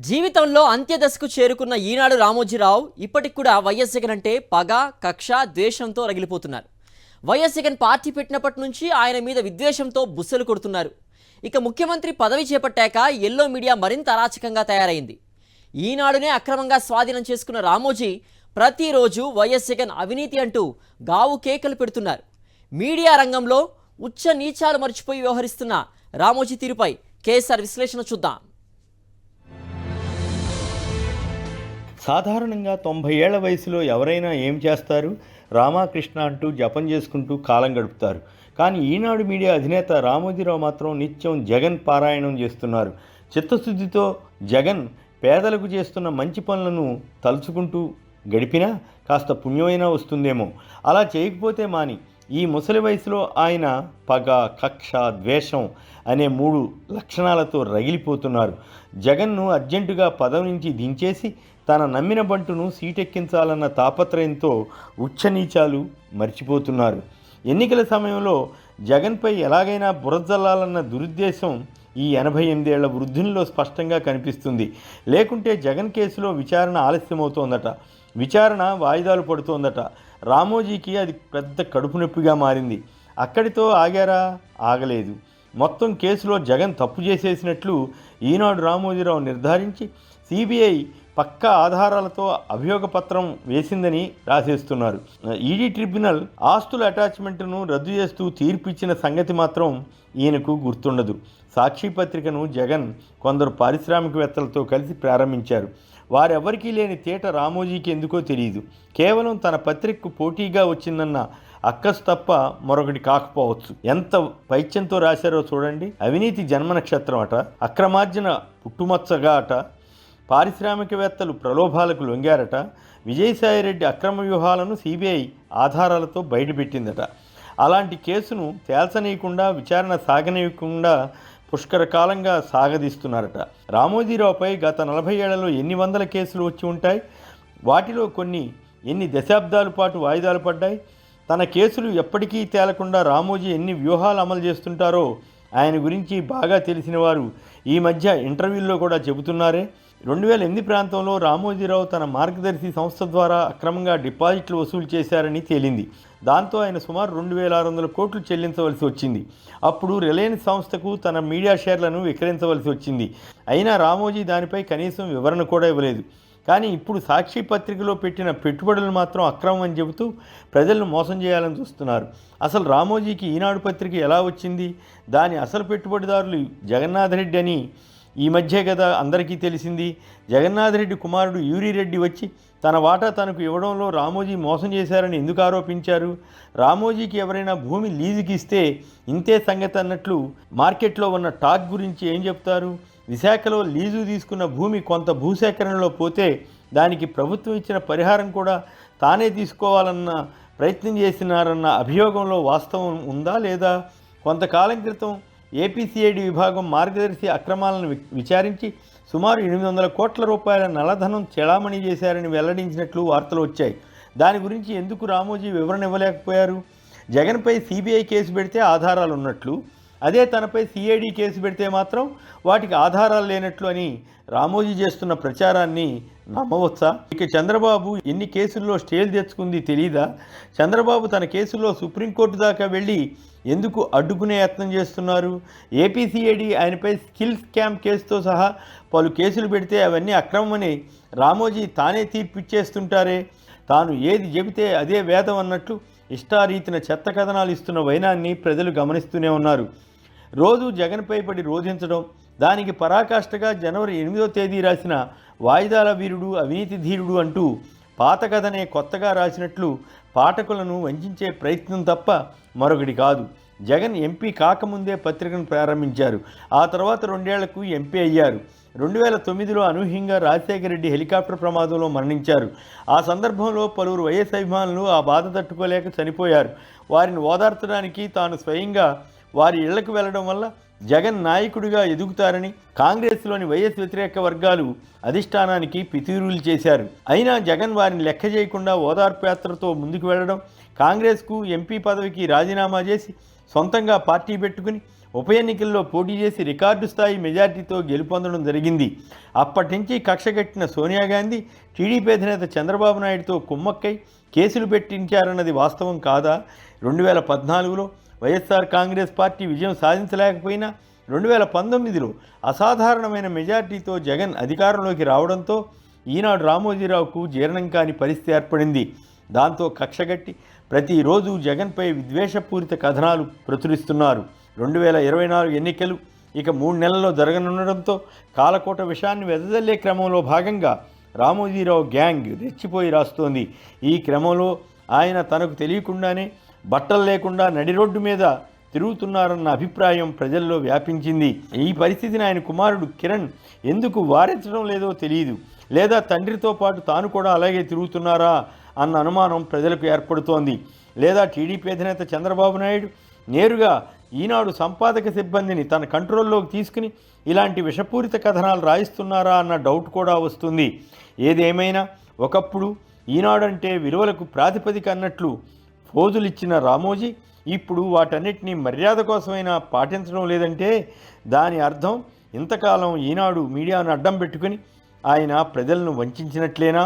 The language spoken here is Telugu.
జీవితంలో అంత్యదశకు చేరుకున్న ఈనాడు రామోజీరావు ఇప్పటికి కూడా వైఎస్ జగన్ అంటే పగ, కక్ష, ద్వేషంతో రగిలిపోతున్నారు. వైఎస్ జగన్ పార్టీ పెట్టినప్పటి నుంచి ఆయన మీద విద్వేషంతో బుస్సలు కొడుతున్నారు. ఇక ముఖ్యమంత్రి పదవి చేపట్టాక ఎల్లో మీడియా మరింత అరాచకంగా తయారైంది. ఈనాడునే అక్రమంగా స్వాధీనం చేసుకున్న రామోజీ ప్రతిరోజు వైఎస్ జగన్ అవినీతి అంటూ గావు కేకలు పెడుతున్నారు. మీడియా రంగంలో ఉచ్చ నీచాలు మర్చిపోయి వ్యవహరిస్తున్న రామోజీ తీరుపై కేఎస్ఆర్ విశ్లేషణ చూద్దాం. సాధారణంగా 90 ఏళ్ల వయసులో ఎవరైనా ఏం చేస్తారు? రామకృష్ణ అంటూ జపం చేసుకుంటూ కాలం గడుపుతారు. కానీ ఈనాడు మీడియా అధినేత రామోజీరావు మాత్రం నిత్యం జగన్ పారాయణం చేస్తున్నారు. చిత్తశుద్ధితో జగన్ పేదలకు చేస్తున్న మంచి పనులను తలుచుకుంటూ గడిపినా కాస్త పుణ్యమైనా వస్తుందేమో. అలా చేయకపోతే మాని ఈ ముసలి వయసులో ఆయన పగ, కక్ష, ద్వేషం అనే 3 లక్షణాలతో రగిలిపోతున్నారు. జగన్ను అర్జెంటుగా పదవి నుంచి దించేసి తన నమ్మిన బంటును సీటెక్కించాలన్న తాపత్రయంతో ఉచ్చనీచాలు మర్చిపోతున్నారు. ఎన్నికల సమయంలో జగన్పై ఎలాగైనా బురజల్లాలన్న దురుద్దేశం ఈ 88 ఏళ్ల వృద్ధునిలో స్పష్టంగా కనిపిస్తుంది. లేకుంటే జగన్ కేసులో విచారణ ఆలస్యమవుతోందట, విచారణ వాయిదాలు పడుతోందట. రామోజీకి అది పెద్ద కడుపు నొప్పిగా మారింది. అక్కడితో ఆగారా? ఆగలేదు. మొత్తం కేసులో జగన్ తప్పు చేసేసినట్లు ఈనాడు రామోజీరావు నిర్ధారించి సిబిఐ పక్కా ఆధారాలతో అభియోగ పత్రం వేసిందని రాసేస్తున్నారు. ఈడీ ట్రిబ్యునల్ ఆస్తుల అటాచ్మెంట్ను రద్దు చేస్తూ తీర్పు ఇచ్చిన సంగతి మాత్రం ఈయనకు గుర్తుండదు. సాక్షి పత్రికను జగన్ కొందరు పారిశ్రామికవేత్తలతో కలిసి ప్రారంభించారు. వారెవరికీ లేని తేట రామోజీకి ఎందుకో తెలియదు. కేవలం తన పత్రికకు పోటీగా వచ్చిందన్న అక్కసు తప్ప మరొకటి కాకపోవచ్చు. ఎంత పైత్యంతో రాశారో చూడండి. అవినీతి జన్మ నక్షత్రం అట, అక్రమార్జన పుట్టుమచ్చగా అట, పారిశ్రామికవేత్తలు ప్రలోభాలకు లొంగారట, విజయసాయిరెడ్డి అక్రమ వ్యూహాలను సిబిఐ ఆధారాలతో బయటపెట్టిందట. అలాంటి కేసును తేల్చనీయకుండా, విచారణ సాగనీయకుండా పుష్కర కాలంగా సాగదీస్తున్నారట. రామోజీరావుపై గత 40 ఏళ్లలో ఎన్ని వందల కేసులు వచ్చి ఉంటాయి? వాటిలో కొన్ని ఎన్ని దశాబ్దాల పాటు వాయిదాలు పడ్డాయి? తన కేసులు ఎప్పటికీ తేలకుండా రామోజీ ఎన్ని వ్యూహాలు అమలు చేస్తుంటారో ఆయన గురించి బాగా తెలిసిన వారు ఈ మధ్య ఇంటర్వ్యూల్లో కూడా చెబుతున్నారే. 2008 ప్రాంతంలో రామోజీరావు తన మార్గదర్శి సంస్థ ద్వారా అక్రమంగా డిపాజిట్లు వసూలు చేశారని తేలింది. దాంతో ఆయన సుమారు 2600 కోట్లు చెల్లించవలసి వచ్చింది. అప్పుడు రిలయన్స్ సంస్థకు తన మీడియా షేర్లను విక్రయించవలసి వచ్చింది. అయినా రామోజీ దానిపై కనీసం వివరణ కూడా ఇవ్వలేదు. కానీ ఇప్పుడు సాక్షి పత్రికలో పెట్టిన పెట్టుబడులు మాత్రం అక్రమం అని చెబుతూ ప్రజలను మోసం చేయాలని చూస్తున్నారు. అసలు రామోజీకి ఈనాడు పత్రిక ఎలా వచ్చింది? దాని అసలు పెట్టుబడిదారులు జగన్నాథరెడ్డి అని ఈ మధ్య కదా అందరికీ తెలిసింది. జగన్నాథరెడ్డి కుమారుడు యూరిరెడ్డి వచ్చి తన వాటా తనకు ఇవ్వడంలో రామోజీ మోసం చేశారని ఎందుకు ఆరోపించారు? రామోజీకి ఎవరైనా భూమి లీజుకి ఇస్తే ఇంతే సంగతి అన్నట్లు మార్కెట్లో ఉన్న టాక్ గురించి ఏం చెప్తారు? విశాఖలో లీజు తీసుకున్న భూమి కొంత భూసేకరణలో పోతే దానికి ప్రభుత్వం ఇచ్చిన పరిహారం కూడా తానే తీసుకోవాలన్న ప్రయత్నం చేసినారన్న అభియోగంలో వాస్తవం ఉందా లేదా? కొంతకాలం క్రితం ఏపీసీఐడి విభాగం మార్గదర్శి అక్రమాలను విచారించి సుమారు 800 కోట్ల రూపాయల నల్లధనం చెలామణి చేశారని వెల్లడించినట్లు వార్తలు వచ్చాయి. దాని గురించి ఎందుకు రామోజీ వివరణ ఇవ్వలేకపోయారు? జగన్పై సిబిఐ కేసు పెడితే ఆధారాలు ఉన్నట్లు, అదే తనపై సిఐడి కేసు పెడితే మాత్రం వాటికి ఆధారాలు లేనట్లు అని రామోజీ చేస్తున్న ప్రచారాన్ని నమ్మవచ్చా? ఇక చంద్రబాబు ఎన్ని కేసుల్లో స్టేలు తెచ్చుకుంది తెలీదా? చంద్రబాబు తన కేసుల్లో సుప్రీంకోర్టు దాకా వెళ్ళి ఎందుకు అడ్డుకునే యత్నం చేస్తున్నారు? ఏపీసీఐడి ఆయనపై స్కిల్ స్కామ్ కేసుతో సహా పలు కేసులు పెడితే అవన్నీ అక్రమమని రామోజీ తానే తీర్పిచ్చేస్తుంటారే. తాను ఏది చెబితే అదే వేదం అన్నట్లు ఇష్టారీతిన చెత్త కథనాలు ఇస్తున్న వైనాన్ని ప్రజలు గమనిస్తూనే ఉన్నారు. రోజు జగన్పై పడి రోధించడం, దానికి పరాకాష్ఠగా జనవరి 8వ తేదీ రాసిన వాయిదాల వీరుడు, అవినీతి ధీరుడు అంటూ పాత కథనే కొత్తగా రాసినట్లు పాఠకులను వంచే ప్రయత్నం తప్ప మరొకటి కాదు. జగన్ ఎంపీ కాకముందే పత్రికను ప్రారంభించారు. ఆ తర్వాత 2 ఏళ్లకు ఎంపీ అయ్యారు. 2009లో అనూహ్యంగా రాజశేఖర రెడ్డి హెలికాప్టర్ ప్రమాదంలో మరణించారు. ఆ సందర్భంలో పలువురు వైఎస్ అభిమానులు ఆ బాధ తట్టుకోలేక చనిపోయారు. వారిని ఓదార్చడానికి తాను స్వయంగా వారి ఇళ్లకు వెళ్లడం వల్ల జగన్ నాయకుడిగా ఎదుగుతారని కాంగ్రెస్లోని వైఎస్ వ్యతిరేక వర్గాలు అధిష్టానానికి పితూరులు చేశారు. అయినా జగన్ వారిని లెక్క చేయకుండా ఓదార్పు యాత్రతో ముందుకు వెళ్లడం, కాంగ్రెస్కు ఎంపీ పదవికి రాజీనామా చేసి సొంతంగా పార్టీ పెట్టుకుని ఉప ఎన్నికల్లో పోటీ చేసి రికార్డు స్థాయి మెజార్టీతో గెలుపొందడం జరిగింది. అప్పటి నుంచి కక్షగట్టిన సోనియా గాంధీ టీడీపీ అధినేత చంద్రబాబు నాయుడుతో కుమ్మక్కై కేసులు పెట్టించారన్నది వాస్తవం కాదా? 2014లో వైఎస్ఆర్ కాంగ్రెస్ పార్టీ విజయం సాధించలేకపోయినా 2019లో అసాధారణమైన మెజార్టీతో జగన్ అధికారంలోకి రావడంతో ఈనాడు రామోజీరావుకు జీర్ణం కాని పరిస్థితి ఏర్పడింది. దాంతో కక్షగట్టి ప్రతిరోజు జగన్పై విద్వేషపూరిత కథనాలు ప్రచురిస్తున్నారు. 2024 ఎన్నికలు ఇక 3 నెలల్లో జరగనుండడంతో కాలకోట విషయాన్ని వెదజల్లే క్రమంలో భాగంగా రామోజీరావు గ్యాంగ్ రెచ్చిపోయి రాస్తోంది. ఈ క్రమంలో ఆయన తనకు తెలియకుండానే బట్టలు లేకుండా నడి రోడ్డు మీద తిరుగుతున్నారన్న అభిప్రాయం ప్రజల్లో వ్యాపించింది. ఈ పరిస్థితిని ఆయన కుమారుడు కిరణ్ ఎందుకు వారించడం లేదో తెలియదు. లేదా తండ్రితో పాటు తాను కూడా అలాగే తిరుగుతున్నారా అన్న అనుమానం ప్రజలకు ఏర్పడుతోంది. లేదా టీడీపీ అధినేత చంద్రబాబు నాయుడు నేరుగా ఈనాడు సంపాదక సిబ్బందిని తన కంట్రోల్లోకి తీసుకుని ఇలాంటి విషపూరిత కథనాలు రాయిస్తున్నారా అన్న డౌట్ కూడా వస్తుంది. ఏదేమైనా ఒకప్పుడు ఈనాడంటే విలువలకు ప్రాతిపదిక అన్నట్లు ఫోజులిచ్చిన రామోజీ ఇప్పుడు వాటన్నిటినీ మర్యాద కోసమైనా పాటించడం లేదంటే దాని అర్థం ఇంతకాలం ఈనాడు మీడియాను అడ్డం పెట్టుకుని ఆయన ప్రజలను వంచినట్లేనా?